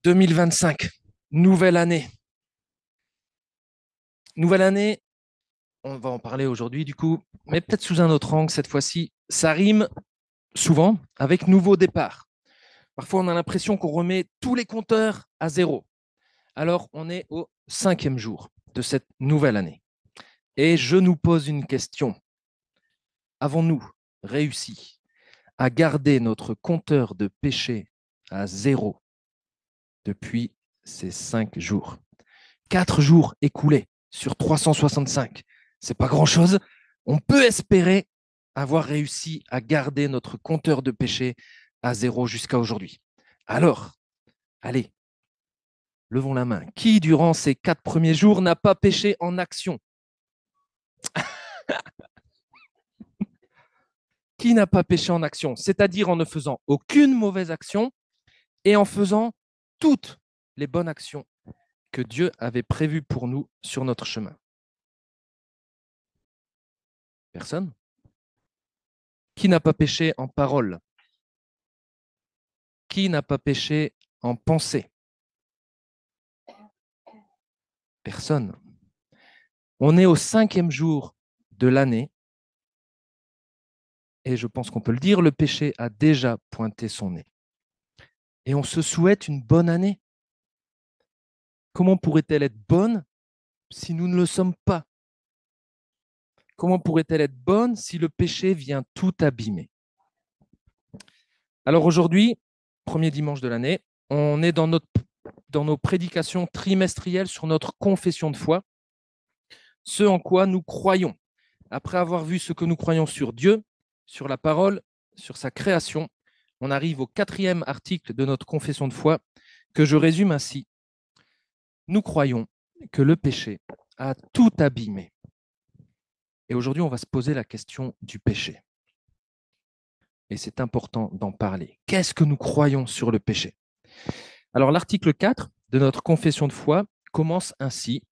2025, nouvelle année. Nouvelle année, on va en parler aujourd'hui du coup, mais peut-être sous un autre angle cette fois-ci. Ça rime souvent avec nouveau départ. Parfois, on a l'impression qu'on remet tous les compteurs à zéro. Alors, on est au 5e jour de cette nouvelle année. Et je nous pose une question. Avons-nous réussi à garder notre compteur de péché à zéro depuis ces 5 jours? 4 jours écoulés sur 365. C'est pas grand-chose. On peut espérer avoir réussi à garder notre compteur de péché à zéro jusqu'à aujourd'hui. Alors, allez, levons la main. Qui, durant ces 4 premiers jours, n'a pas péché en action? Qui n'a pas péché en action? C'est-à-dire en ne faisant aucune mauvaise action et en faisant toutes les bonnes actions que Dieu avait prévues pour nous sur notre chemin. Personne? Qui n'a pas péché en parole? Qui n'a pas péché en pensée? Personne. On est au 5e jour de l'année et je pense qu'on peut le dire, le péché a déjà pointé son nez. Et on se souhaite une bonne année. Comment pourrait-elle être bonne si nous ne le sommes pas? Comment pourrait-elle être bonne si le péché vient tout abîmer? Alors aujourd'hui, premier dimanche de l'année, on est dans nos prédications trimestrielles sur notre confession de foi, ce en quoi nous croyons. Après avoir vu ce que nous croyons sur Dieu, sur la parole, sur sa création, on arrive au 4e article de notre confession de foi que je résume ainsi. Nous croyons que le péché a tout abîmé. Et aujourd'hui, on va se poser la question du péché. Et c'est important d'en parler. Qu'est-ce que nous croyons sur le péché? Alors, l'article 4 de notre confession de foi commence ainsi.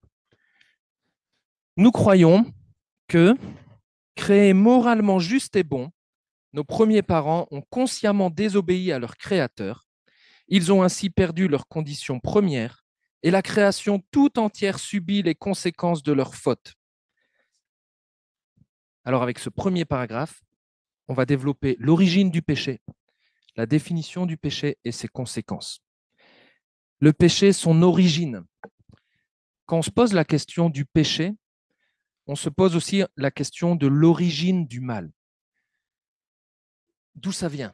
Nous croyons que, créés moralement justes et bons, nos premiers parents ont consciemment désobéi à leur Créateur. Ils ont ainsi perdu leurs conditions premières et la création tout entière subit les conséquences de leur faute. Alors avec ce premier paragraphe, on va développer l'origine du péché, la définition du péché et ses conséquences. Le péché, son origine. Quand on se pose la question du péché, on se pose aussi la question de l'origine du mal. D'où ça vient?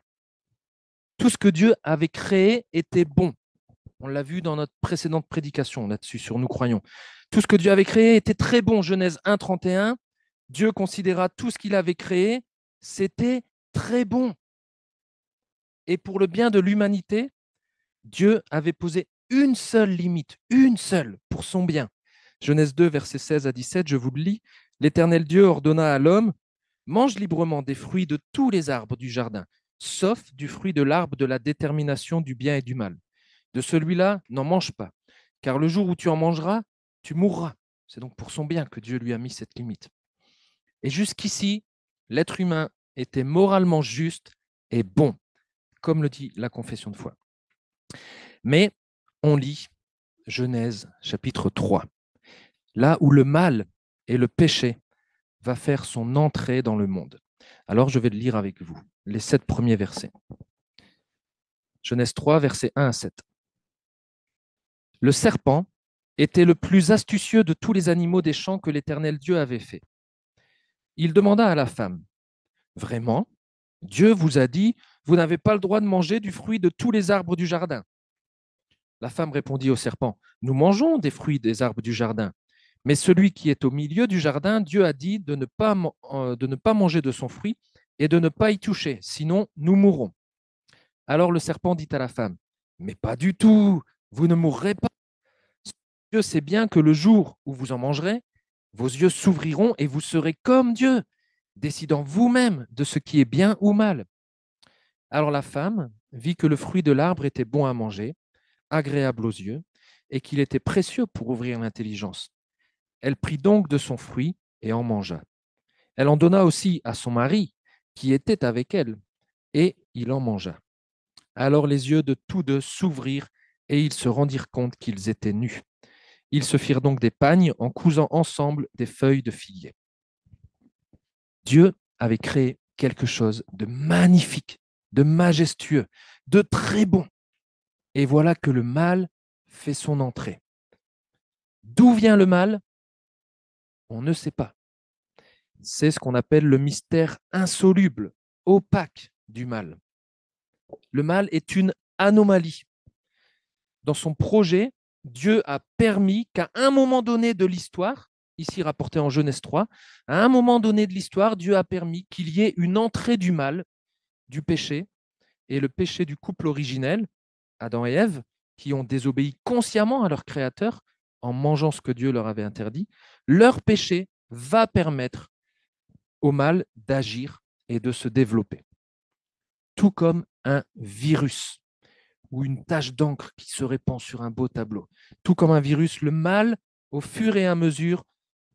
Tout ce que Dieu avait créé était bon. On l'a vu dans notre précédente prédication là-dessus, sur Nous croyons. Tout ce que Dieu avait créé était très bon. Genèse 1, 31. Dieu considéra tout ce qu'il avait créé, c'était très bon. Et pour le bien de l'humanité, Dieu avait posé une seule limite, une seule, pour son bien. Genèse 2, versets 16 à 17, je vous le lis. L'Éternel Dieu ordonna à l'homme, mange librement des fruits de tous les arbres du jardin, sauf du fruit de l'arbre de la détermination du bien et du mal. De celui-là, n'en mange pas, car le jour où tu en mangeras, tu mourras. C'est donc pour son bien que Dieu lui a mis cette limite. Et jusqu'ici, l'être humain était moralement juste et bon, comme le dit la confession de foi. Mais on lit Genèse chapitre 3, là où le mal et le péché va faire son entrée dans le monde. Alors je vais le lire avec vous, les 7 premiers versets. Genèse 3, versets 1 à 7. Le serpent était le plus astucieux de tous les animaux des champs que l'Éternel Dieu avait fait. Il demanda à la femme, vraiment, Dieu vous a dit, vous n'avez pas le droit de manger du fruit de tous les arbres du jardin. La femme répondit au serpent, nous mangeons des fruits des arbres du jardin, mais celui qui est au milieu du jardin, Dieu a dit de ne pas manger de son fruit et de ne pas y toucher, sinon nous mourrons. Alors le serpent dit à la femme, mais pas du tout, vous ne mourrez pas. Dieu sait bien que le jour où vous en mangerez, vos yeux s'ouvriront et vous serez comme Dieu, décidant vous-même de ce qui est bien ou mal. Alors la femme vit que le fruit de l'arbre était bon à manger, agréable aux yeux, et qu'il était précieux pour ouvrir l'intelligence. Elle prit donc de son fruit et en mangea. Elle en donna aussi à son mari, qui était avec elle, et il en mangea. Alors les yeux de tous deux s'ouvrirent, et ils se rendirent compte qu'ils étaient nus. Ils se firent donc des pagnes en cousant ensemble des feuilles de figuier. Dieu avait créé quelque chose de magnifique, de majestueux, de très bon. Et voilà que le mal fait son entrée. D'où vient le mal? On ne sait pas. C'est ce qu'on appelle le mystère insoluble, opaque du mal. Le mal est une anomalie. Dans son projet, Dieu a permis qu'à un moment donné de l'histoire, ici rapporté en Genèse 3, à un moment donné de l'histoire, Dieu a permis qu'il y ait une entrée du mal, du péché, et le péché du couple originel, Adam et Ève, qui ont désobéi consciemment à leur Créateur en mangeant ce que Dieu leur avait interdit, leur péché va permettre au mal d'agir et de se développer. Tout comme un virus ou une tache d'encre qui se répand sur un beau tableau. Tout comme un virus, le mal, au fur et à mesure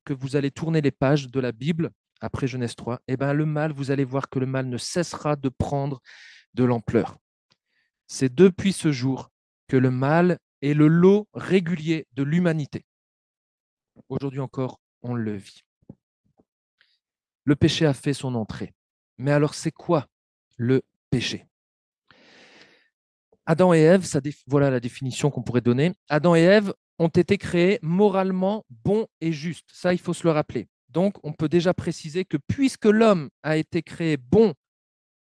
que vous allez tourner les pages de la Bible, après Genèse 3, eh ben, le mal, vous allez voir que le mal ne cessera de prendre de l'ampleur. C'est depuis ce jour que le mal est le lot régulier de l'humanité. Aujourd'hui encore, on le vit. Le péché a fait son entrée. Mais alors, c'est quoi le péché? Adam et Ève, voilà la définition qu'on pourrait donner. Adam et Ève ont été créés moralement bons et justes. Ça, il faut se le rappeler. Donc, on peut déjà préciser que puisque l'homme a été créé bon,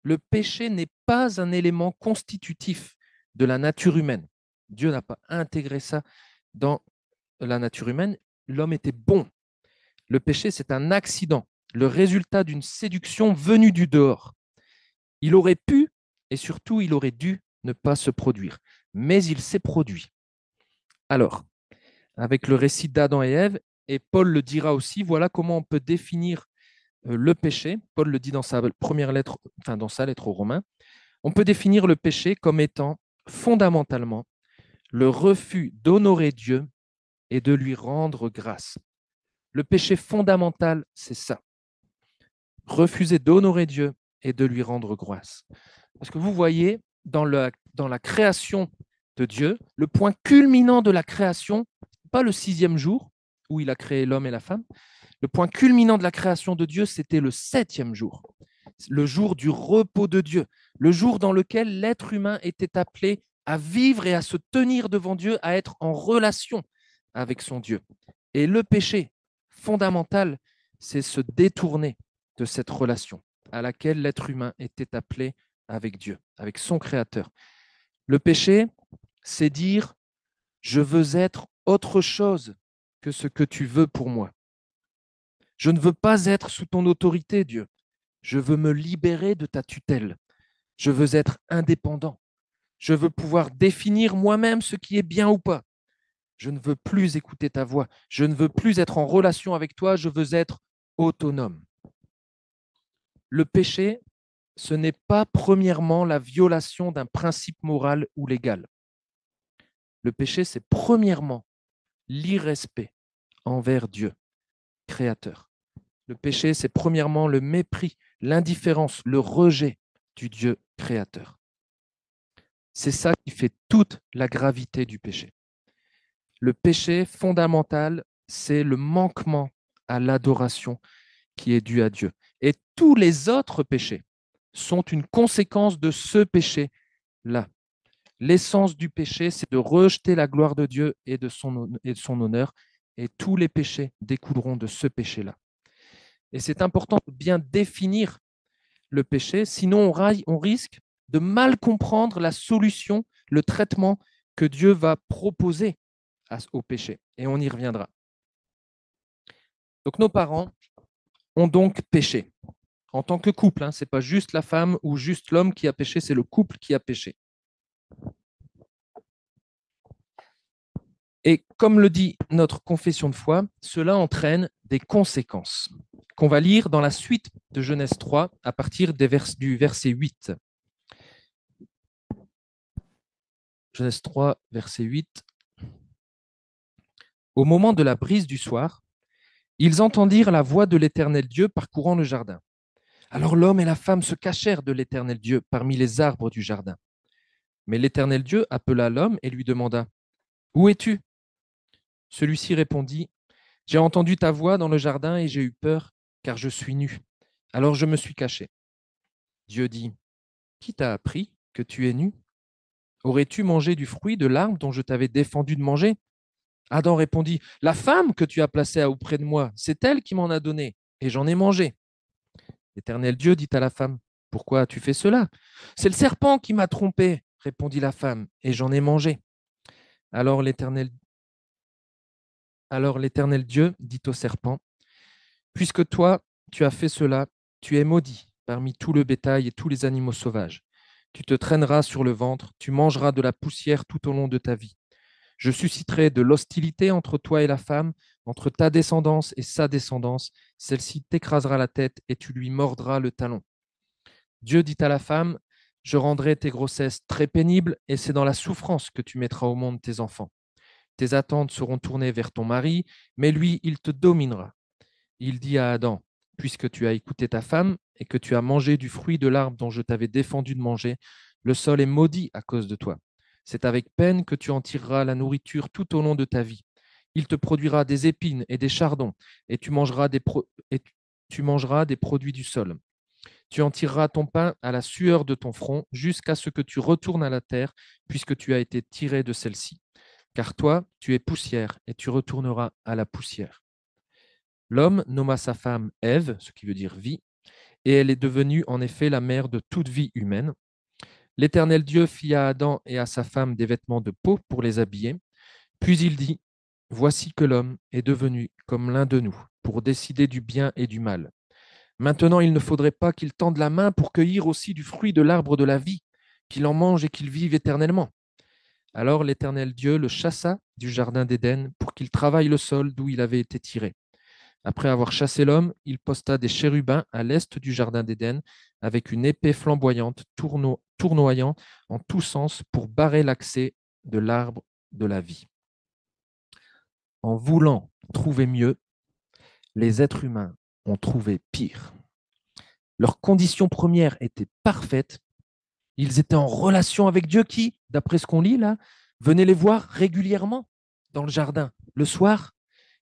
le péché n'est pas un élément constitutif de la nature humaine. Dieu n'a pas intégré ça dans la nature humaine. L'homme était bon. Le péché, c'est un accident, le résultat d'une séduction venue du dehors. Il aurait pu, et surtout, il aurait dû ne pas se produire. Mais il s'est produit. Alors, avec le récit d'Adam et Ève, et Paul le dira aussi, voilà comment on peut définir le péché. Paul le dit dans sa première lettre, enfin dans sa lettre aux Romains. On peut définir le péché comme étant fondamentalement le refus d'honorer Dieu et de lui rendre grâce. Le péché fondamental, c'est ça. Refuser d'honorer Dieu et de lui rendre grâce. Parce que vous voyez, dans la création de Dieu, le point culminant de la création, pas le 6e jour, où il a créé l'homme et la femme, le point culminant de la création de Dieu, c'était le 7e jour, le jour du repos de Dieu, le jour dans lequel l'être humain était appelé à vivre et à se tenir devant Dieu, à être en relation avec son Dieu. Et le péché fondamental, c'est se détourner de cette relation à laquelle l'être humain était appelé avec Dieu, avec son Créateur. Le péché, c'est dire, je veux être autre chose que ce que tu veux pour moi. Je ne veux pas être sous ton autorité, Dieu. Je veux me libérer de ta tutelle. Je veux être indépendant. Je veux pouvoir définir moi-même ce qui est bien ou pas. Je ne veux plus écouter ta voix. Je ne veux plus être en relation avec toi. Je veux être autonome. Le péché, ce n'est pas premièrement la violation d'un principe moral ou légal. Le péché, c'est premièrement l'irrespect envers Dieu, Créateur. Le péché, c'est premièrement le mépris, l'indifférence, le rejet du Dieu Créateur. C'est ça qui fait toute la gravité du péché. Le péché fondamental, c'est le manquement à l'adoration qui est due à Dieu. Et tous les autres péchés sont une conséquence de ce péché-là. L'essence du péché, c'est de rejeter la gloire de Dieu et de son honneur, et tous les péchés découleront de ce péché-là. Et c'est important de bien définir le péché, sinon on risque de mal comprendre la solution, le traitement que Dieu va proposer au péché. Et on y reviendra. Donc nos parents ont donc péché en tant que couple. Ce n'est pas juste la femme ou juste l'homme qui a péché, c'est le couple qui a péché. Et comme le dit notre confession de foi, cela entraîne des conséquences qu'on va lire dans la suite de Genèse 3 à partir du verset 8. Genèse 3, verset 8. Au moment de la brise du soir, ils entendirent la voix de l'Éternel Dieu parcourant le jardin. Alors l'homme et la femme se cachèrent de l'Éternel Dieu parmi les arbres du jardin. Mais l'Éternel Dieu appela l'homme et lui demanda, où es-tu? Celui-ci répondit, j'ai entendu ta voix dans le jardin et j'ai eu peur, car je suis nu. Alors je me suis caché. Dieu dit, qui t'a appris que tu es nu? Aurais-tu mangé du fruit de l'arbre dont je t'avais défendu de manger? Adam répondit, la femme que tu as placée auprès de moi, c'est elle qui m'en a donné, et j'en ai mangé. L'Éternel Dieu dit à la femme, pourquoi as-tu fait cela? C'est le serpent qui m'a trompé, répondit la femme, et j'en ai mangé. Alors l'Éternel Alors l'Éternel Dieu dit au serpent, puisque toi, tu as fait cela, tu es maudit parmi tout le bétail et tous les animaux sauvages. Tu te traîneras sur le ventre, tu mangeras de la poussière tout au long de ta vie. Je susciterai de l'hostilité entre toi et la femme, entre ta descendance et sa descendance. Celle-ci t'écrasera la tête et tu lui mordras le talon. Dieu dit à la femme, je rendrai tes grossesses très pénibles et c'est dans la souffrance que tu mettras au monde tes enfants. Tes attentes seront tournées vers ton mari, mais lui, il te dominera. Il dit à Adam, puisque tu as écouté ta femme et que tu as mangé du fruit de l'arbre dont je t'avais défendu de manger, le sol est maudit à cause de toi. C'est avec peine que tu en tireras la nourriture tout au long de ta vie. Il te produira des épines et des chardons, et tu mangeras des produits du sol. Tu en tireras ton pain à la sueur de ton front, jusqu'à ce que tu retournes à la terre, puisque tu as été tiré de celle-ci. Car toi, tu es poussière, et tu retourneras à la poussière. L'homme nomma sa femme Ève, ce qui veut dire vie, et elle est devenue en effet la mère de toute vie humaine. L'Éternel Dieu fit à Adam et à sa femme des vêtements de peau pour les habiller. Puis il dit, voici que l'homme est devenu comme l'un de nous, pour décider du bien et du mal. Maintenant, il ne faudrait pas qu'il tende la main pour cueillir aussi du fruit de l'arbre de la vie, qu'il en mange et qu'il vive éternellement. Alors l'Éternel Dieu le chassa du jardin d'Éden pour qu'il travaille le sol d'où il avait été tiré. Après avoir chassé l'homme, il posta des chérubins à l'est du jardin d'Éden avec une épée flamboyante tournoyant en tous sens pour barrer l'accès de l'arbre de la vie. En voulant trouver mieux, les êtres humains ont trouvé pire. Leurs conditions premières étaient parfaites. Ils étaient en relation avec Dieu qui, d'après ce qu'on lit là, venait les voir régulièrement dans le jardin. Le soir,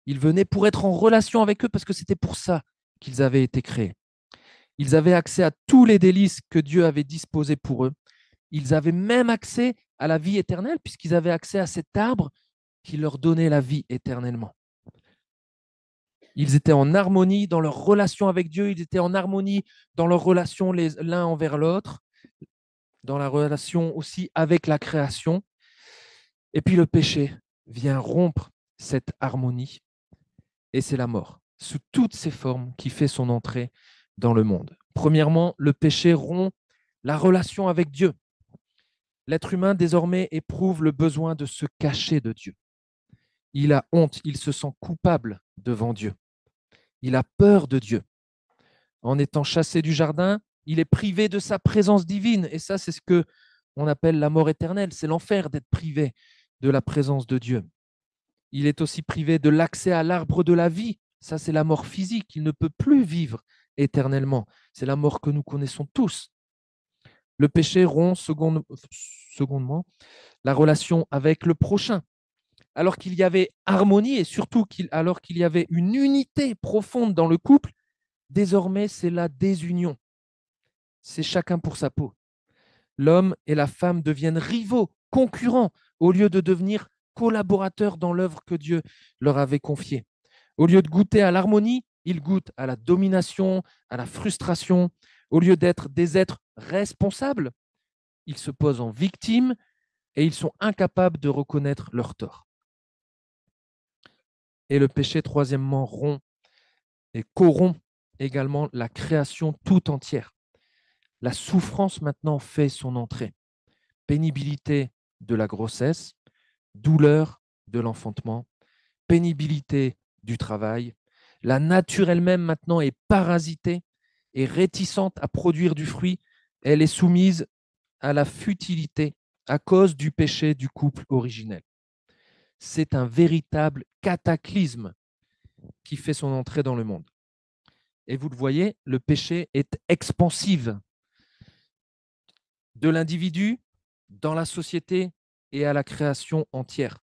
ils venaient pour être en relation avec eux parce que c'était pour ça qu'ils avaient été créés. Ils avaient accès à tous les délices que Dieu avait disposés pour eux. Ils avaient même accès à la vie éternelle puisqu'ils avaient accès à cet arbre qui leur donnait la vie éternellement. Ils étaient en harmonie dans leur relation avec Dieu, ils étaient en harmonie dans leur relation l'un envers l'autre, dans la relation aussi avec la création. Et puis le péché vient rompre cette harmonie et c'est la mort, sous toutes ses formes, qui fait son entrée dans le monde. Premièrement, le péché rompt la relation avec Dieu. L'être humain désormais éprouve le besoin de se cacher de Dieu. Il a honte, il se sent coupable devant Dieu. Il a peur de Dieu. En étant chassé du jardin, il est privé de sa présence divine. Et ça, c'est ce que on appelle la mort éternelle. C'est l'enfer d'être privé de la présence de Dieu. Il est aussi privé de l'accès à l'arbre de la vie. Ça, c'est la mort physique. Il ne peut plus vivre éternellement. C'est la mort que nous connaissons tous. Le péché rompt secondement la relation avec le prochain. Alors qu'il y avait harmonie et surtout alors qu'il y avait une unité profonde dans le couple, désormais c'est la désunion. C'est chacun pour sa peau. L'homme et la femme deviennent rivaux, concurrents, au lieu de devenir collaborateurs dans l'œuvre que Dieu leur avait confiée. Au lieu de goûter à l'harmonie, ils goûtent à la domination, à la frustration. Au lieu d'être des êtres responsables, ils se posent en victimes et ils sont incapables de reconnaître leur tort. Et le péché, troisièmement, rompt et corrompt également la création tout entière. La souffrance maintenant fait son entrée. Pénibilité de la grossesse, douleur de l'enfantement, pénibilité du travail. La nature elle-même maintenant est parasitée et réticente à produire du fruit. Elle est soumise à la futilité à cause du péché du couple originel. C'est un véritable cataclysme qui fait son entrée dans le monde. Et vous le voyez, le péché est expansif de l'individu dans la société et à la création entière.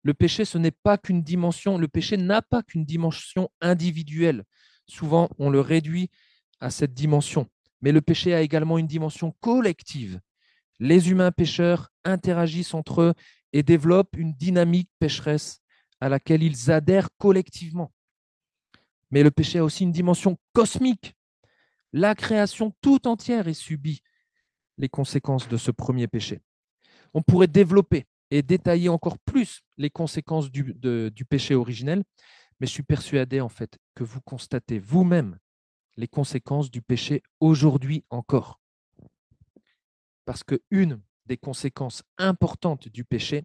Le péché, ce n'est pas qu'une dimension, le péché n'a pas qu'une dimension individuelle. Souvent, on le réduit à cette dimension. Mais le péché a également une dimension collective. Les humains pécheurs interagissent entre eux et développent une dynamique pécheresse à laquelle ils adhèrent collectivement. Mais le péché a aussi une dimension cosmique. La création tout entière est subie les conséquences de ce premier péché. On pourrait développer et détailler encore plus les conséquences du péché originel, mais je suis persuadé en fait que vous constatez vous-même les conséquences du péché aujourd'hui encore. Parce qu'une des conséquences importantes du péché,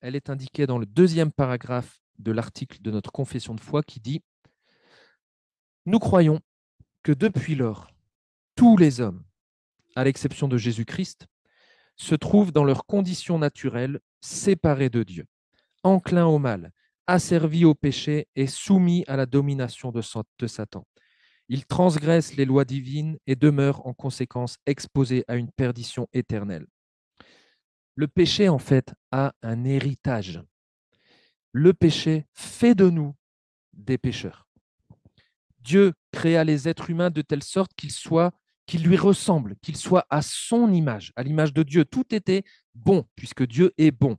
elle est indiquée dans le deuxième paragraphe de l'article de notre confession de foi qui dit « Nous croyons que depuis lors, tous les hommes, à l'exception de Jésus-Christ, se trouvent dans leur condition naturelle séparés de Dieu, enclins au mal, asservis au péché et soumis à la domination de Satan. Ils transgressent les lois divines et demeurent en conséquence exposés à une perdition éternelle. » Le péché, en fait, a un héritage. Le péché fait de nous des pécheurs. Dieu créa les êtres humains de telle sorte qu'ils lui ressemblent, qu'ils soient à son image, à l'image de Dieu. Tout était bon, puisque Dieu est bon.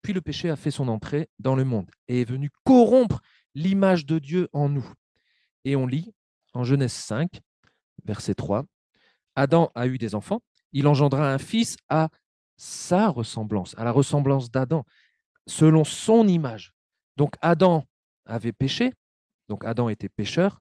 Puis le péché a fait son entrée dans le monde et est venu corrompre l'image de Dieu en nous. Et on lit en Genèse 5, verset 3, Adam a eu des enfants, il engendra un fils à sa ressemblance, à la ressemblance d'Adam, selon son image. Donc Adam avait péché, donc Adam était pécheur,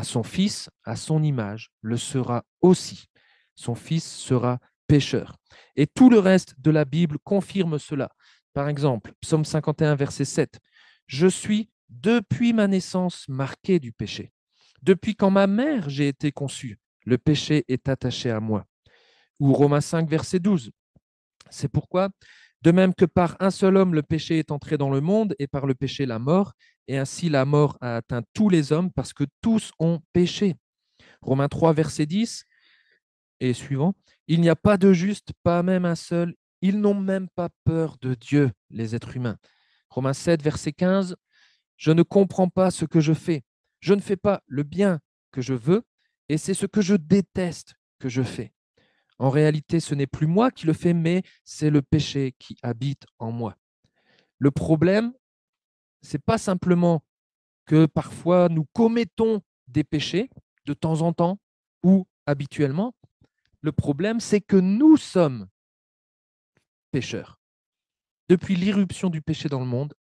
son fils, à son image, le sera aussi. Son fils sera pécheur. Et tout le reste de la Bible confirme cela. Par exemple, Psaume 51, verset 7, Je suis depuis ma naissance marqué du péché. Depuis quand ma mère j'ai été conçu, le péché est attaché à moi. Ou Romains 5, verset 12, C'est pourquoi, de même que par un seul homme le péché est entré dans le monde, et par le péché la mort, et ainsi la mort a atteint tous les hommes parce que tous ont péché. Romains 3, verset 10 et suivant, Il n'y a pas de juste, pas même un seul, ils n'ont même pas peur de Dieu, les êtres humains. Romains 7, verset 15, Je ne comprends pas ce que je fais. Je ne fais pas le bien que je veux, et c'est ce que je déteste que je fais. En réalité, ce n'est plus moi qui le fais, mais c'est le péché qui habite en moi. Le problème, c'est pas simplement que parfois nous commettons des péchés de temps en temps ou habituellement. Le problème, c'est que nous sommes pécheurs. Depuis l'irruption du péché dans le monde,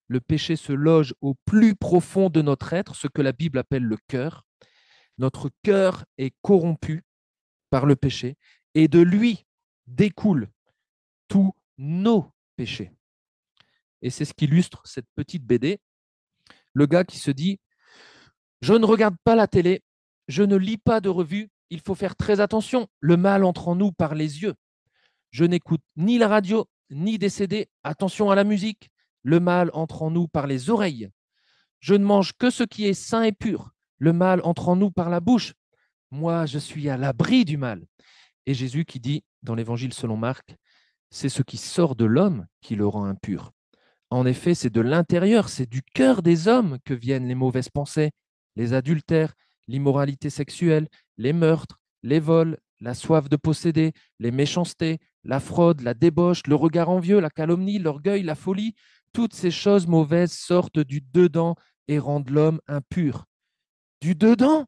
le péché se loge au plus profond de notre être, ce que la Bible appelle le cœur. Notre cœur est corrompu par le péché et de lui découlent tous nos péchés. Et c'est ce qu'illustre cette petite BD. Le gars qui se dit Je ne regarde pas la télé, je ne lis pas de revues, il faut faire très attention, le mal entre en nous par les yeux. Je n'écoute ni la radio, ni des CD, attention à la musique, le mal entre en nous par les oreilles. Je ne mange que ce qui est sain et pur, le mal entre en nous par la bouche. Moi, je suis à l'abri du mal. Et Jésus qui dit dans l'Évangile selon Marc, c'est ce qui sort de l'homme qui le rend impur. En effet, c'est de l'intérieur, c'est du cœur des hommes que viennent les mauvaises pensées, les adultères, l'immoralité sexuelle, les meurtres, les vols, la soif de posséder, les méchancetés, la fraude, la débauche, le regard envieux, la calomnie, l'orgueil, la folie. Toutes ces choses mauvaises sortent du dedans et rendent l'homme impur. Du dedans,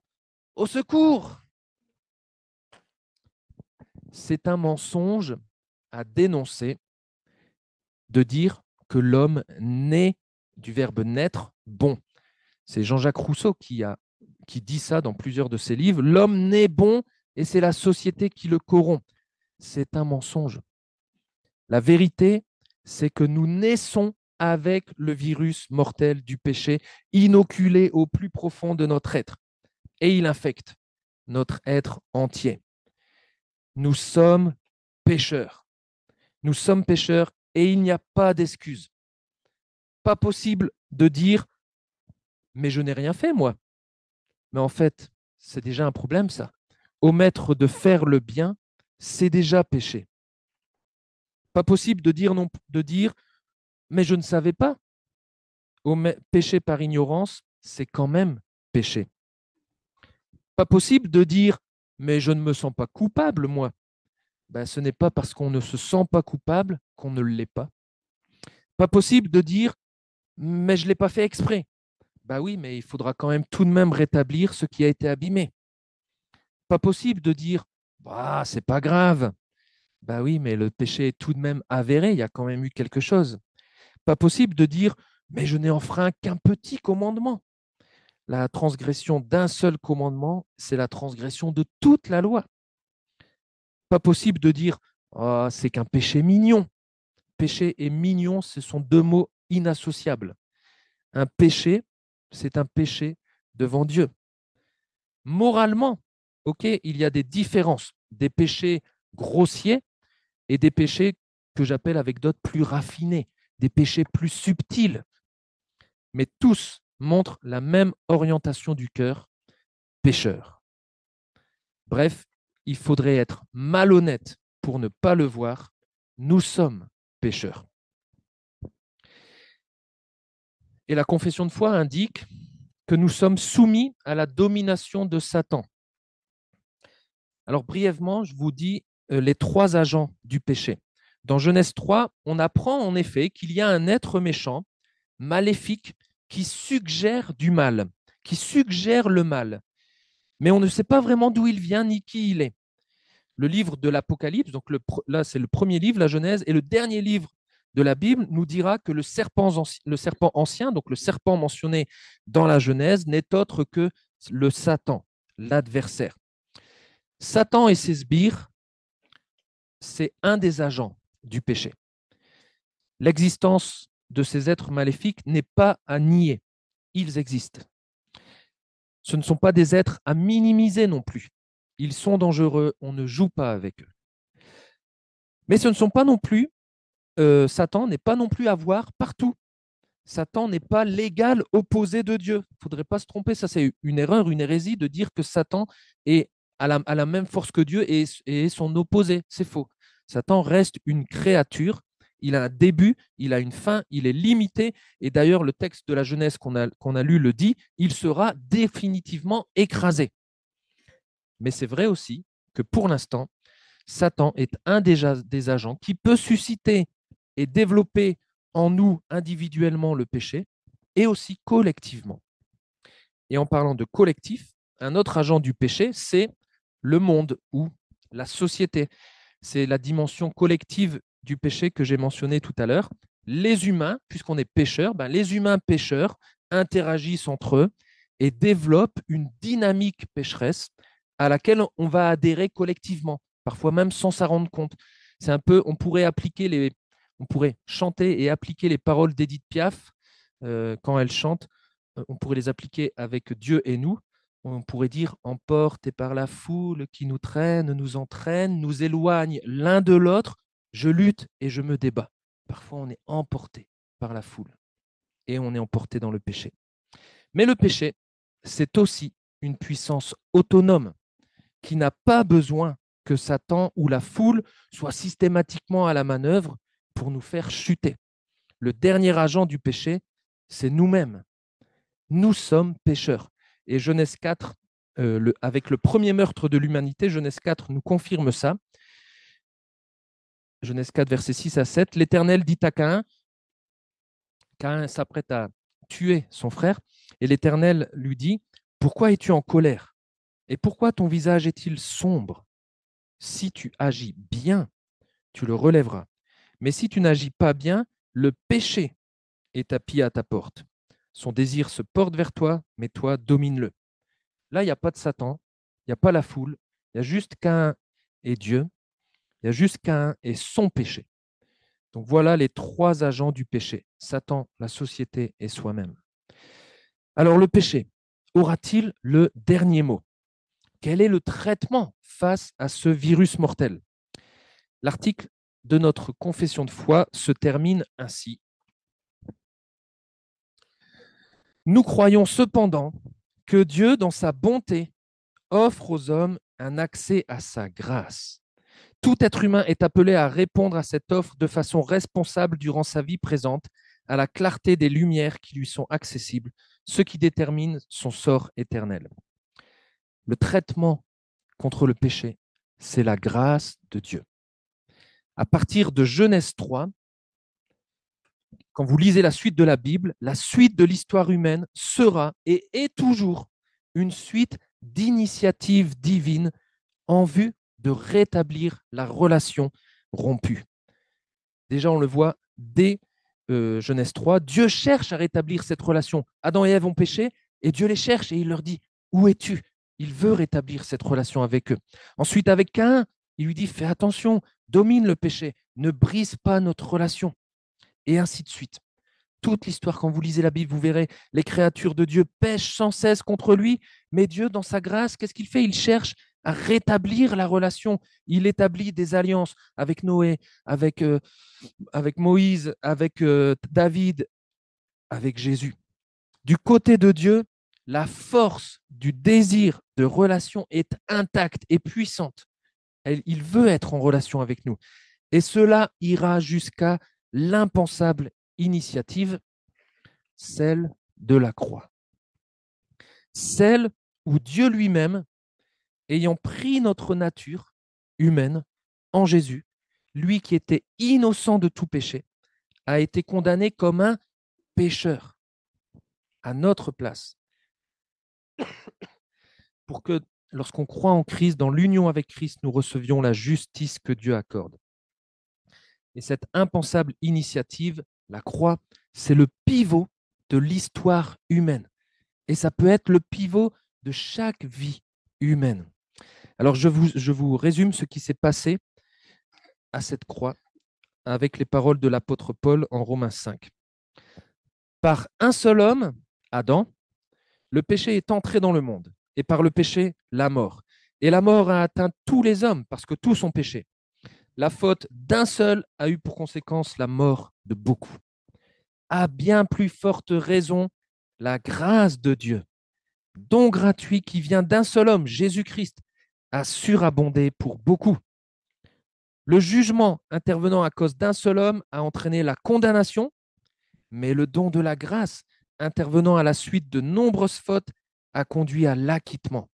au secours! C'est un mensonge à dénoncer de dire que l'homme naît du verbe naître bon. C'est Jean-Jacques Rousseau qui dit ça dans plusieurs de ses livres. L'homme naît bon et c'est la société qui le corrompt. C'est un mensonge. La vérité, c'est que nous naissons avec le virus mortel du péché inoculé au plus profond de notre être. Et il infecte notre être entier. Nous sommes pécheurs. Nous sommes pécheurs et il n'y a pas d'excuse. Pas possible de dire mais je n'ai rien fait, moi. Mais en fait, c'est déjà un problème, ça. Omettre de faire le bien, c'est déjà péché. Pas possible de dire, non, de dire mais je ne savais pas. Péché par ignorance, c'est quand même péché. Pas possible de dire mais je ne me sens pas coupable, moi. Ben, ce n'est pas parce qu'on ne se sent pas coupable qu'on ne l'est pas. Pas possible de dire mais je ne l'ai pas fait exprès. Ben oui, mais il faudra quand même tout de même rétablir ce qui a été abîmé. Pas possible de dire bah, c'est pas grave. Ben oui, mais le péché est tout de même avéré, il y a quand même eu quelque chose. Pas possible de dire mais je n'ai enfreint qu'un petit commandement. La transgression d'un seul commandement, c'est la transgression de toute la loi. Pas possible de dire oh, c'est qu'un péché mignon. Péché et mignon, ce sont deux mots inassociables. Un péché, c'est un péché devant Dieu. Moralement, ok, il y a des différences, des péchés grossiers et des péchés que j'appelle avec d'autres plus raffinés, des péchés plus subtils, mais tous montrent la même orientation du cœur, pécheur. Bref, il faudrait être malhonnête pour ne pas le voir. Nous sommes pécheurs. Et la confession de foi indique que nous sommes soumis à la domination de Satan. Alors brièvement, je vous dis les trois agents du péché. Dans Genèse 3, on apprend en effet qu'il y a un être méchant, maléfique, qui suggère du mal, qui suggère le mal. Mais on ne sait pas vraiment d'où il vient ni qui il est. Le livre de l'Apocalypse, donc là c'est le premier livre, la Genèse, et le dernier livre de la Bible nous dira que le serpent ancien, donc le serpent mentionné dans la Genèse, n'est autre que le Satan, l'adversaire. Satan et ses sbires, c'est un des agents du péché. L'existence de ces êtres maléfiques n'est pas à nier. Ils existent. Ce ne sont pas des êtres à minimiser non plus. Ils sont dangereux, on ne joue pas avec eux. Mais ce ne sont pas non plus, Satan n'est pas non plus à voir partout. Satan n'est pas l'égal opposé de Dieu. Il ne faudrait pas se tromper, ça c'est une erreur, une hérésie de dire que Satan est à la même force que Dieu et est son opposé. C'est faux. Satan reste une créature, il a un début, il a une fin, il est limité. Et d'ailleurs, le texte de la Genèse qu'on a lu le dit, il sera définitivement écrasé. Mais c'est vrai aussi que pour l'instant, Satan est un des agents qui peut susciter et développer en nous individuellement le péché et aussi collectivement. Et en parlant de collectif, un autre agent du péché, c'est le monde ou la société. C'est la dimension collective du péché que j'ai mentionné tout à l'heure. Les humains, puisqu'on est pécheurs, les humains pécheurs interagissent entre eux et développent une dynamique pécheresse à laquelle on va adhérer collectivement, parfois même sans s'en rendre compte. C'est un peu, on pourrait chanter et appliquer les paroles d'Edith Piaf quand elle chante. On pourrait les appliquer avec Dieu et nous. On pourrait dire emporté par la foule qui nous traîne, nous entraîne, nous éloigne l'un de l'autre. Je lutte et je me débat. Parfois, on est emporté par la foule et on est emporté dans le péché. Mais le péché, c'est aussi une puissance autonome qui n'a pas besoin que Satan ou la foule soient systématiquement à la manœuvre pour nous faire chuter. Le dernier agent du péché, c'est nous-mêmes. Nous sommes pécheurs. Et Genèse 4, avec le premier meurtre de l'humanité, Genèse 4 nous confirme ça. Genèse 4, versets 6 à 7. L'Éternel dit à Caïn, Caïn s'apprête à tuer son frère, et l'Éternel lui dit, pourquoi es-tu en colère? Et pourquoi ton visage est-il sombre? Si tu agis bien, tu le relèveras. Mais si tu n'agis pas bien, le péché est tapis à ta porte. Son désir se porte vers toi, mais toi, domine-le. Là, il n'y a pas de Satan, il n'y a pas la foule, il y a juste Caïn et Dieu, il y a juste Caïn et son péché. Donc voilà les trois agents du péché, Satan, la société et soi-même. Alors le péché, aura-t-il le dernier mot? Quel est le traitement face à ce virus mortel? L'article de notre confession de foi se termine ainsi. Nous croyons cependant que Dieu, dans sa bonté, offre aux hommes un accès à sa grâce, Tout être humain est appelé à répondre à cette offre de façon responsable durant sa vie présente, à la clarté des lumières qui lui sont accessibles, ce qui détermine son sort éternel. Le traitement contre le péché, c'est la grâce de Dieu. À partir de Genèse 3, quand vous lisez la suite de la Bible, la suite de l'histoire humaine sera et est toujours une suite d'initiatives divines en vue de rétablir la relation rompue. Déjà, on le voit dès Genèse 3, Dieu cherche à rétablir cette relation. Adam et Ève ont péché et Dieu les cherche et il leur dit, où es-tu? Il veut rétablir cette relation avec eux. Ensuite, avec Caïn, il lui dit, fais attention, domine le péché, ne brise pas notre relation. Et ainsi de suite. Toute l'histoire, quand vous lisez la Bible, vous verrez, les créatures de Dieu pêchent sans cesse contre lui, mais Dieu, dans sa grâce, qu'est-ce qu'il fait? Il cherche à rétablir la relation. Il établit des alliances avec Noé, avec Moïse, avec David, avec Jésus. Du côté de Dieu, la force du désir de relation est intacte et puissante. Il veut être en relation avec nous. Et cela ira jusqu'à l'impensable initiative, celle de la croix. Celle où Dieu lui-même, ayant pris notre nature humaine en Jésus, lui qui était innocent de tout péché, a été condamné comme un pécheur à notre place, pour que lorsqu'on croit en Christ, dans l'union avec Christ, nous recevions la justice que Dieu accorde. Et cette impensable initiative, la croix, c'est le pivot de l'histoire humaine. Et ça peut être le pivot de chaque vie humaine. Alors, je vous résume ce qui s'est passé à cette croix avec les paroles de l'apôtre Paul en Romains 5. Par un seul homme, Adam, le péché est entré dans le monde. Et par le péché, la mort. Et la mort a atteint tous les hommes parce que tous ont péché. La faute d'un seul a eu pour conséquence la mort de beaucoup. À bien plus forte raison, la grâce de Dieu, don gratuit qui vient d'un seul homme, Jésus-Christ, a surabondé pour beaucoup. Le jugement intervenant à cause d'un seul homme a entraîné la condamnation, mais le don de la grâce intervenant à la suite de nombreuses fautes a conduit à l'acquittement.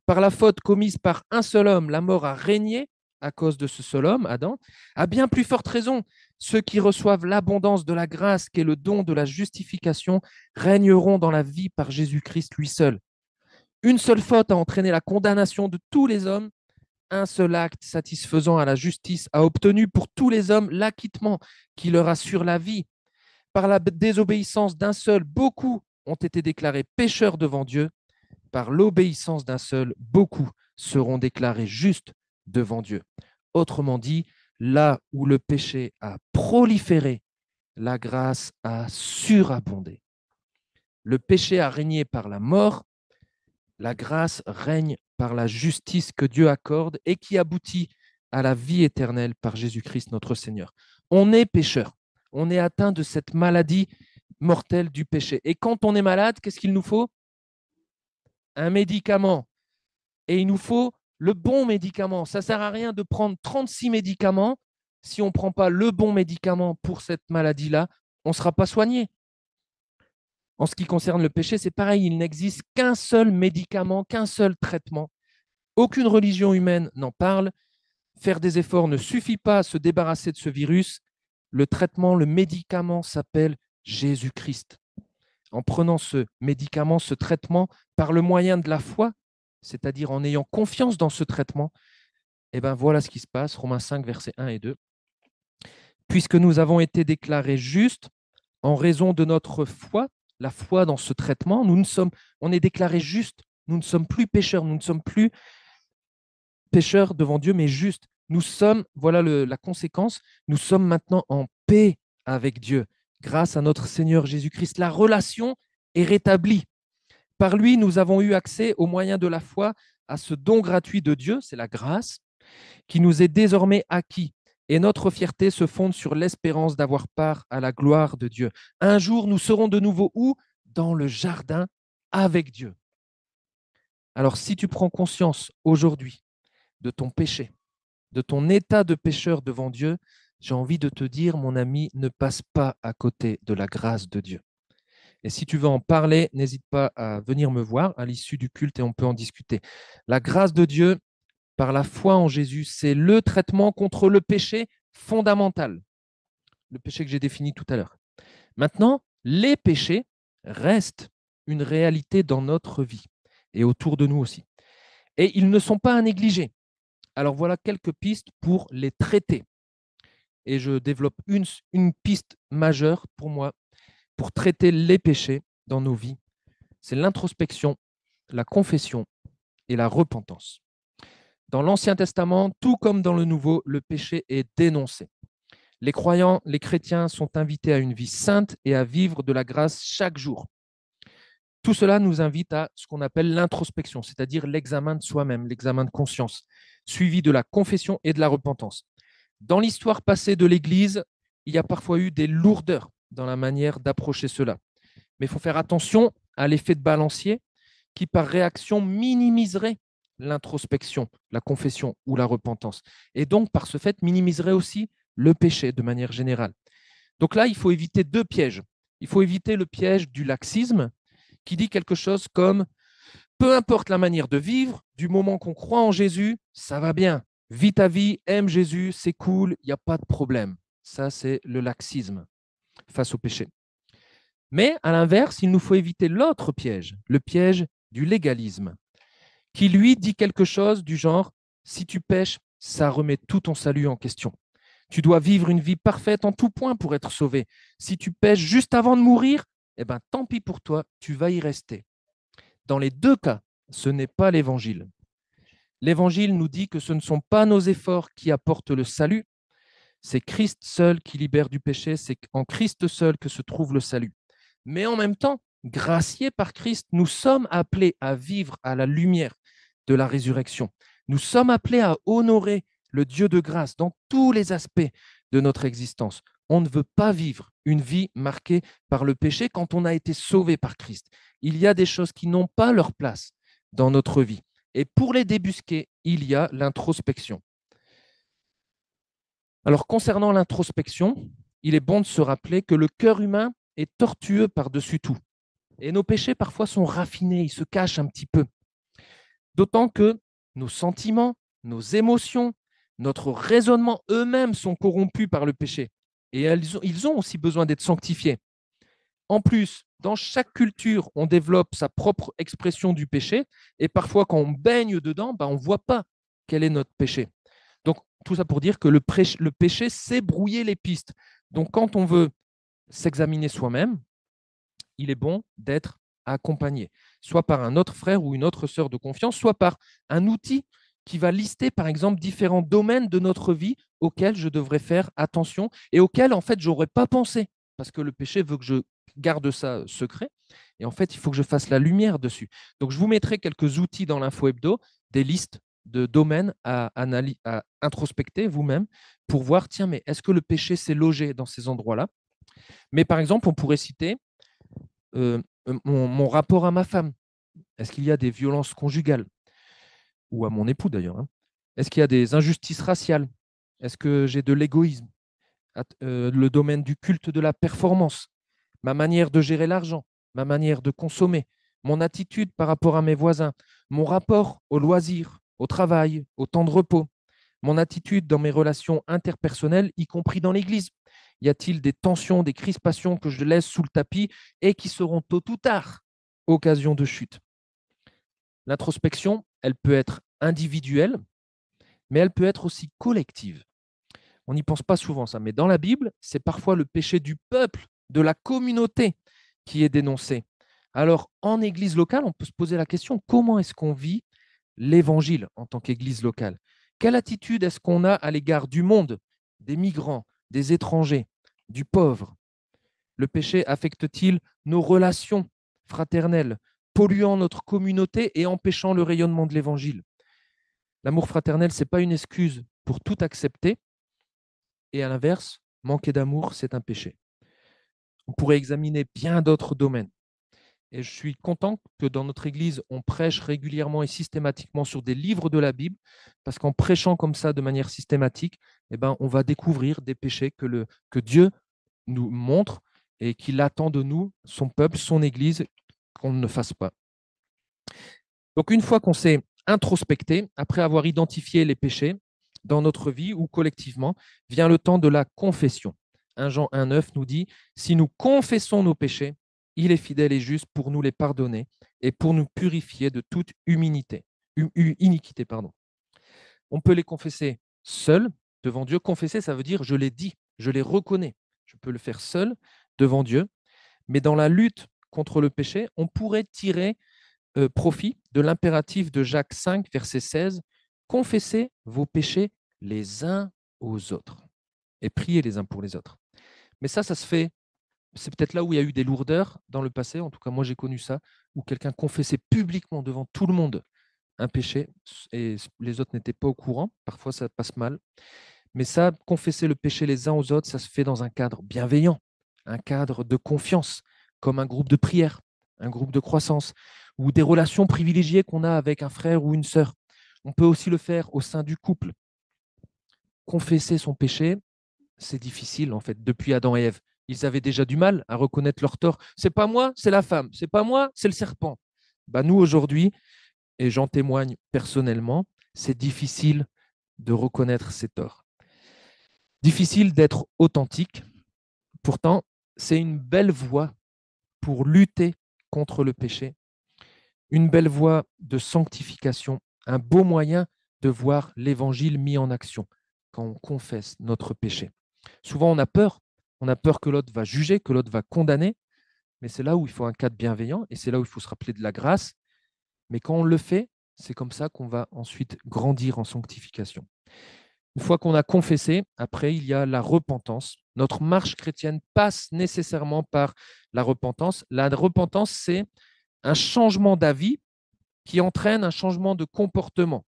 Par la faute commise par un seul homme, la mort a régné à cause de ce seul homme, Adam. À bien plus forte raison, ceux qui reçoivent l'abondance de la grâce qu'est le don de la justification régneront dans la vie par Jésus-Christ lui seul. Une seule faute a entraîné la condamnation de tous les hommes. Un seul acte satisfaisant à la justice a obtenu pour tous les hommes l'acquittement qui leur assure la vie. Par la désobéissance d'un seul, beaucoup ont été déclarés pécheurs devant Dieu. Par l'obéissance d'un seul, beaucoup seront déclarés justes devant Dieu. Autrement dit, là où le péché a proliféré, la grâce a surabondé. Le péché a régné par la mort, la grâce règne par la justice que Dieu accorde et qui aboutit à la vie éternelle par Jésus-Christ notre Seigneur. On est pécheur, on est atteint de cette maladie mortelle du péché. Et quand on est malade, qu'est-ce qu'il nous faut? Un médicament. Et il nous faut le bon médicament. Ça ne sert à rien de prendre 36 médicaments. Si on ne prend pas le bon médicament pour cette maladie-là, on ne sera pas soigné. En ce qui concerne le péché, c'est pareil, il n'existe qu'un seul médicament, qu'un seul traitement. Aucune religion humaine n'en parle. Faire des efforts ne suffit pas à se débarrasser de ce virus. Le traitement, le médicament s'appelle Jésus-Christ. En prenant ce médicament, ce traitement, par le moyen de la foi, c'est-à-dire en ayant confiance dans ce traitement, et bien voilà ce qui se passe, Romains 5, versets 1 et 2. Puisque nous avons été déclarés justes en raison de notre foi, la foi dans ce traitement, on est déclarés justes, nous ne sommes plus pécheurs, nous ne sommes plus pécheurs devant Dieu, mais justes. Nous sommes, voilà la conséquence, nous sommes maintenant en paix avec Dieu, grâce à notre Seigneur Jésus-Christ. La relation est rétablie. Par lui, nous avons eu accès au moyen de la foi à ce don gratuit de Dieu, c'est la grâce, qui nous est désormais acquis. Et notre fierté se fonde sur l'espérance d'avoir part à la gloire de Dieu. Un jour, nous serons de nouveau où? Dans le jardin avec Dieu. Alors, si tu prends conscience aujourd'hui de ton péché, de ton état de pécheur devant Dieu, j'ai envie de te dire, mon ami, ne passe pas à côté de la grâce de Dieu. Et si tu veux en parler, n'hésite pas à venir me voir à l'issue du culte et on peut en discuter. La grâce de Dieu, par la foi en Jésus, c'est le traitement contre le péché fondamental, le péché que j'ai défini tout à l'heure. Maintenant, les péchés restent une réalité dans notre vie et autour de nous aussi. Et ils ne sont pas à négliger. Alors voilà quelques pistes pour les traiter. Et je développe une piste majeure pour moi pour traiter les péchés dans nos vies. C'est l'introspection, la confession et la repentance. Dans l'Ancien Testament, tout comme dans le Nouveau, le péché est dénoncé. Les croyants, les chrétiens sont invités à une vie sainte et à vivre de la grâce chaque jour. Tout cela nous invite à ce qu'on appelle l'introspection, c'est-à-dire l'examen de soi-même, l'examen de conscience, suivi de la confession et de la repentance. Dans l'histoire passée de l'Église, il y a parfois eu des lourdeurs dans la manière d'approcher cela. Mais il faut faire attention à l'effet de balancier qui, par réaction, minimiserait l'introspection, la confession ou la repentance. Et donc, par ce fait, minimiserait aussi le péché de manière générale. Donc là, il faut éviter deux pièges. Il faut éviter le piège du laxisme qui dit quelque chose comme peu importe la manière de vivre, du moment qu'on croit en Jésus, ça va bien. Vis ta vie, aime Jésus, c'est cool, il n'y a pas de problème. Ça, c'est le laxisme face au péché. Mais à l'inverse, il nous faut éviter l'autre piège, le piège du légalisme, qui lui dit quelque chose du genre, si tu pèches, ça remet tout ton salut en question. Tu dois vivre une vie parfaite en tout point pour être sauvé. Si tu pèches juste avant de mourir, eh ben, tant pis pour toi, tu vas y rester. Dans les deux cas, ce n'est pas l'évangile. L'évangile nous dit que ce ne sont pas nos efforts qui apportent le salut, c'est Christ seul qui libère du péché, c'est en Christ seul que se trouve le salut. Mais en même temps, graciés par Christ, nous sommes appelés à vivre à la lumière de la résurrection. Nous sommes appelés à honorer le Dieu de grâce dans tous les aspects de notre existence. On ne veut pas vivre une vie marquée par le péché quand on a été sauvé par Christ. Il y a des choses qui n'ont pas leur place dans notre vie. Et pour les débusquer, il y a l'introspection. Alors, concernant l'introspection, il est bon de se rappeler que le cœur humain est tortueux par-dessus tout. Et nos péchés, parfois, sont raffinés, ils se cachent un petit peu. D'autant que nos sentiments, nos émotions, notre raisonnement eux-mêmes sont corrompus par le péché. Et ils ont aussi besoin d'être sanctifiés. En plus, dans chaque culture, on développe sa propre expression du péché. Et parfois, quand on baigne dedans, on ne voit pas quel est notre péché. Donc, tout ça pour dire que le péché, c'est brouiller les pistes. Donc, quand on veut s'examiner soi-même, il est bon d'être accompagné, soit par un autre frère ou une autre sœur de confiance, soit par un outil qui va lister, par exemple, différents domaines de notre vie auxquels je devrais faire attention et auxquels, en fait, je n'aurais pas pensé, parce que le péché veut que je garde ça secret. Et en fait, il faut que je fasse la lumière dessus. Donc, je vous mettrai quelques outils dans l'info hebdo, des listes de domaines à introspecter vous-même pour voir, tiens, mais est-ce que le péché s'est logé dans ces endroits-là? Mais par exemple, on pourrait citer mon rapport à ma femme. Est-ce qu'il y a des violences conjugales? Ou à mon époux d'ailleurs. Hein. Est-ce qu'il y a des injustices raciales? Est-ce que j'ai de l'égoïsme? Le domaine du culte de la performance, ma manière de gérer l'argent, ma manière de consommer, mon attitude par rapport à mes voisins, mon rapport au loisir, au travail, au temps de repos, mon attitude dans mes relations interpersonnelles, y compris dans l'Église. Y a-t-il des tensions, des crispations que je laisse sous le tapis et qui seront tôt ou tard occasion de chute? L'introspection, elle peut être individuelle, mais elle peut être aussi collective. On n'y pense pas souvent ça, mais dans la Bible, c'est parfois le péché du peuple, de la communauté qui est dénoncé. Alors, en église locale, on peut se poser la question, comment est-ce qu'on vit l'évangile en tant qu'église locale? Quelle attitude est-ce qu'on a à l'égard du monde, des migrants, des étrangers, du pauvre? Le péché affecte-t-il nos relations fraternelles, polluant notre communauté et empêchant le rayonnement de l'évangile? L'amour fraternel, ce n'est pas une excuse pour tout accepter, et à l'inverse, manquer d'amour, c'est un péché. On pourrait examiner bien d'autres domaines. Et je suis content que dans notre Église, on prêche régulièrement et systématiquement sur des livres de la Bible, parce qu'en prêchant comme ça de manière systématique, eh ben, on va découvrir des péchés que Dieu nous montre et qu'il attend de nous, son peuple, son Église, qu'on ne fasse pas. Donc une fois qu'on s'est introspecté, après avoir identifié les péchés dans notre vie ou collectivement, vient le temps de la confession. 1 Jean 1,9 nous dit, si nous confessons nos péchés, il est fidèle et juste pour nous les pardonner et pour nous purifier de toute iniquité. On peut les confesser seul devant Dieu. Confesser, ça veut dire je les dis, je les reconnais. Je peux le faire seul devant Dieu. Mais dans la lutte contre le péché, on pourrait tirer profit de l'impératif de Jacques 5, verset 16, confessez vos péchés les uns aux autres et priez les uns pour les autres. Mais ça se fait, c'est peut-être là où il y a eu des lourdeurs dans le passé, en tout cas moi j'ai connu ça, où quelqu'un confessait publiquement devant tout le monde un péché et les autres n'étaient pas au courant, parfois ça passe mal. Mais ça, confesser le péché les uns aux autres, ça se fait dans un cadre bienveillant, un cadre de confiance, comme un groupe de prière, un groupe de croissance, ou des relations privilégiées qu'on a avec un frère ou une sœur. On peut aussi le faire au sein du couple. Confesser son péché, c'est difficile en fait, depuis Adam et Ève. Ils avaient déjà du mal à reconnaître leur tort. C'est pas moi, c'est la femme. C'est pas moi, c'est le serpent. Bah, nous, aujourd'hui, et j'en témoigne personnellement, c'est difficile de reconnaître ses torts. Difficile d'être authentique. Pourtant, c'est une belle voie pour lutter contre le péché, une belle voie de sanctification, un beau moyen de voir l'évangile mis en action quand on confesse notre péché. Souvent, on a peur que l'autre va juger, que l'autre va condamner, mais c'est là où il faut un cadre bienveillant et c'est là où il faut se rappeler de la grâce. Mais quand on le fait, c'est comme ça qu'on va ensuite grandir en sanctification. Une fois qu'on a confessé, après, il y a la repentance. Notre marche chrétienne passe nécessairement par la repentance. La repentance, c'est un changement d'avis qui entraîne un changement de comportement.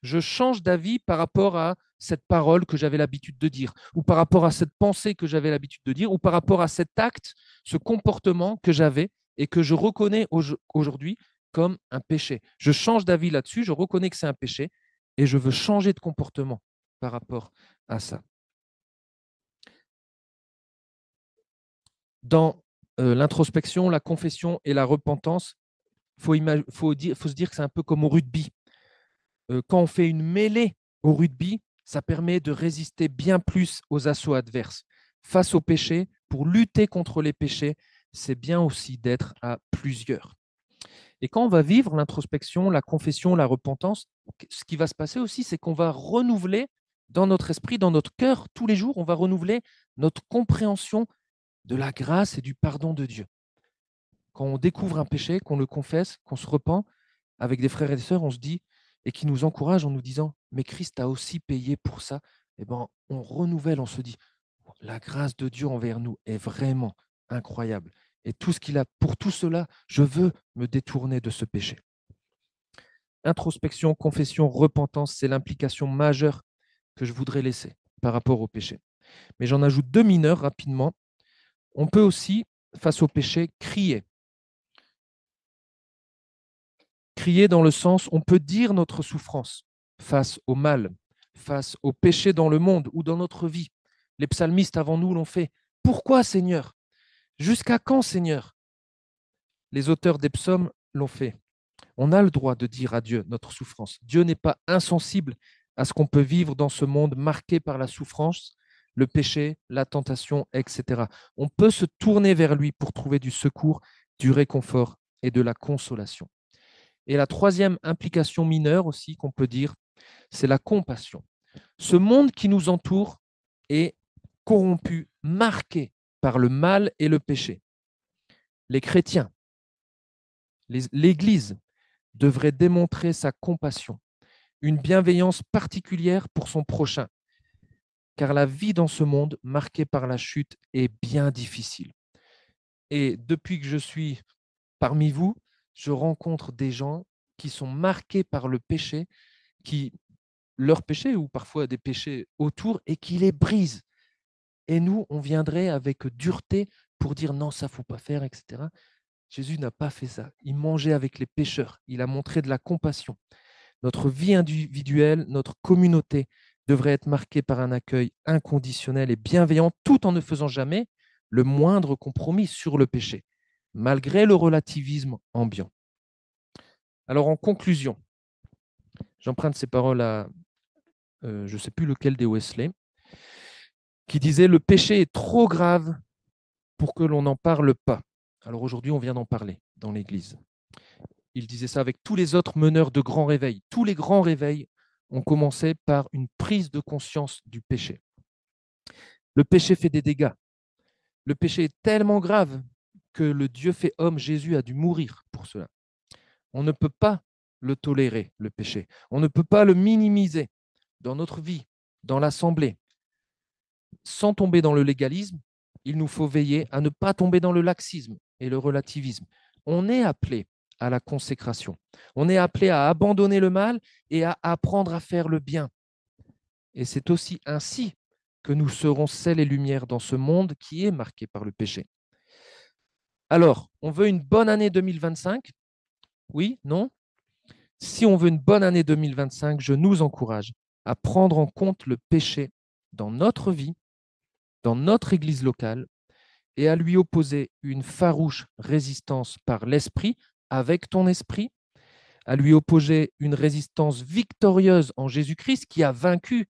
Je change d'avis par rapport à cette parole que j'avais l'habitude de dire, ou par rapport à cette pensée que j'avais l'habitude de dire, ou par rapport à cet acte, ce comportement que j'avais et que je reconnais aujourd'hui comme un péché. Je change d'avis là-dessus, je reconnais que c'est un péché et je veux changer de comportement par rapport à ça. Dans l'introspection, la confession et la repentance, faut se dire que c'est un peu comme au rugby. Quand on fait une mêlée au rugby, ça permet de résister bien plus aux assauts adverses. Face au péché, pour lutter contre les péchés, c'est bien aussi d'être à plusieurs. Et quand on va vivre l'introspection, la confession, la repentance, ce qui va se passer aussi, c'est qu'on va renouveler dans notre esprit, dans notre cœur, tous les jours, on va renouveler notre compréhension de la grâce et du pardon de Dieu. Quand on découvre un péché, qu'on le confesse, qu'on se repent, avec des frères et des sœurs, on se dit, et qui nous encouragent en nous disant, mais Christ a aussi payé pour ça, eh ben, on renouvelle, on se dit, la grâce de Dieu envers nous est vraiment incroyable. Et tout ce qu'il a, pour tout cela, je veux me détourner de ce péché. Introspection, confession, repentance, c'est l'implication majeure que je voudrais laisser par rapport au péché. Mais j'en ajoute deux mineurs rapidement. On peut aussi, face au péché, crier. Crier dans le sens, on peut dire notre souffrance face au mal, face au péché dans le monde ou dans notre vie. Les psalmistes avant nous l'ont fait. Pourquoi, Seigneur? Jusqu'à quand, Seigneur? Les auteurs des psaumes l'ont fait. On a le droit de dire à Dieu notre souffrance. Dieu n'est pas insensible à ce qu'on peut vivre dans ce monde marqué par la souffrance, le péché, la tentation, etc. On peut se tourner vers lui pour trouver du secours, du réconfort et de la consolation. Et la troisième implication mineure aussi qu'on peut dire, c'est la compassion. Ce monde qui nous entoure est corrompu, marqué par le mal et le péché. Les chrétiens, l'Église devrait démontrer sa compassion, une bienveillance particulière pour son prochain, car la vie dans ce monde marqué par la chute est bien difficile. Et depuis que je suis parmi vous, je rencontre des gens qui sont marqués par le péché, qui leurs péchés ou parfois des péchés autour et qui les brisent. Et nous, on viendrait avec dureté pour dire non, ça ne faut pas faire, etc. Jésus n'a pas fait ça. Il mangeait avec les pécheurs. Il a montré de la compassion. Notre vie individuelle, notre communauté devrait être marquée par un accueil inconditionnel et bienveillant, tout en ne faisant jamais le moindre compromis sur le péché, malgré le relativisme ambiant. Alors en conclusion, j'emprunte ces paroles à, je ne sais plus lequel des Wesley, qui disait « Le péché est trop grave pour que l'on n'en parle pas ». Alors aujourd'hui, on vient d'en parler dans l'Église. Il disait ça avec tous les autres meneurs de grands réveils. Tous les grands réveils ont commencé par une prise de conscience du péché. Le péché fait des dégâts. Le péché est tellement grave que le Dieu fait homme, Jésus, a dû mourir pour cela. On ne peut pas le tolérer, le péché. On ne peut pas le minimiser dans notre vie, dans l'assemblée. Sans tomber dans le légalisme, il nous faut veiller à ne pas tomber dans le laxisme et le relativisme. On est appelé à la consécration. On est appelé à abandonner le mal et à apprendre à faire le bien. Et c'est aussi ainsi que nous serons sel et lumière dans ce monde qui est marqué par le péché. Alors, on veut une bonne année 2025? Oui? Non? Si on veut une bonne année 2025, je nous encourage à prendre en compte le péché dans notre vie, dans notre église locale, et à lui opposer une farouche résistance par l'esprit, avec ton esprit, à lui opposer une résistance victorieuse en Jésus-Christ qui a vaincu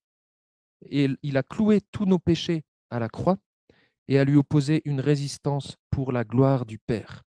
et il a cloué tous nos péchés à la croix, et à lui opposer une résistance pour la gloire du Père.